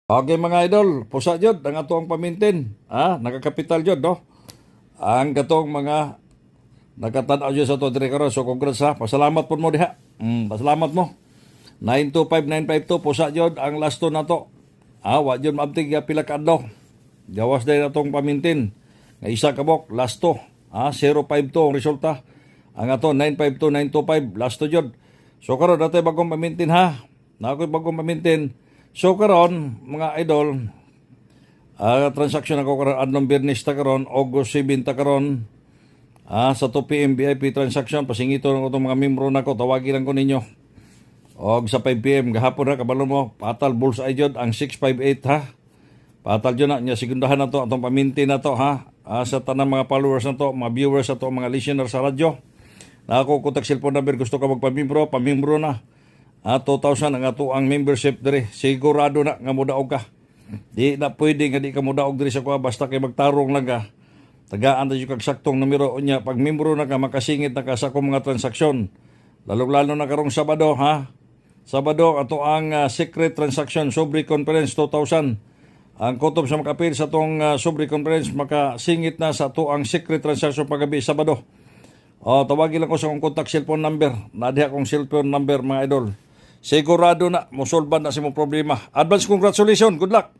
Okay mga idol, pusa jud ang atong pamintin. Nagakapital jud no. Ang katong mga nakatan-aw jud sa to dire karon. So congrats ha. Pasalamat pud mo diha. Pasalamat mo. 925952 pusa jud ang last to nato. Wa jud maabtig pila ka adlaw. Gawas dahil atong pamintin. Nga isa ka bok last to. 052 ang resulta. Ang ato 952925 last to jud. So karon natay bagong pamintin ha. Nakoy bagong pamintin. So karon mga idol, transaction ako karon adlong Biyernes ta karon, August 7 ta karon. Sa 2 PM VIP transaction pasingito ko tong mga membro nako, tawagin lang ko ninyo. Og sa 5 PM gahapon na kabalo mo, patal bullseye jud ang 658 ha. Patal jud na nya segundahan na to atong paminti na to ha. Sa tanang mga followers na to, mga viewers na to, mga listeners sa radyo. Nako kontak cellphone number gusto ka magpamimbro, pamimbro na. 2,000 ang ato ang membership diri. Sigurado na nga mudaog ka. Di na pwede nga di ka mudaog diri sa kuha basta kay magtarong lang ka. Tagaan ta kag saktong numero unya pag membro na ka makasingit na ka sa akong mga transaksyon. Lalo na karong Sabado ha. Sabado ato ang secret transaction sobre conference 2,000. Ang kutob sa makapil sa tong sobre conference makasingit na sa ato ang secret transaction paggabi Sabado. Tawagin lang ko sa akong contact cellphone number. Nadiha akong cellphone number mga idol. Sigurado na, musolban na si mong problema. Advance congratulations. Good luck.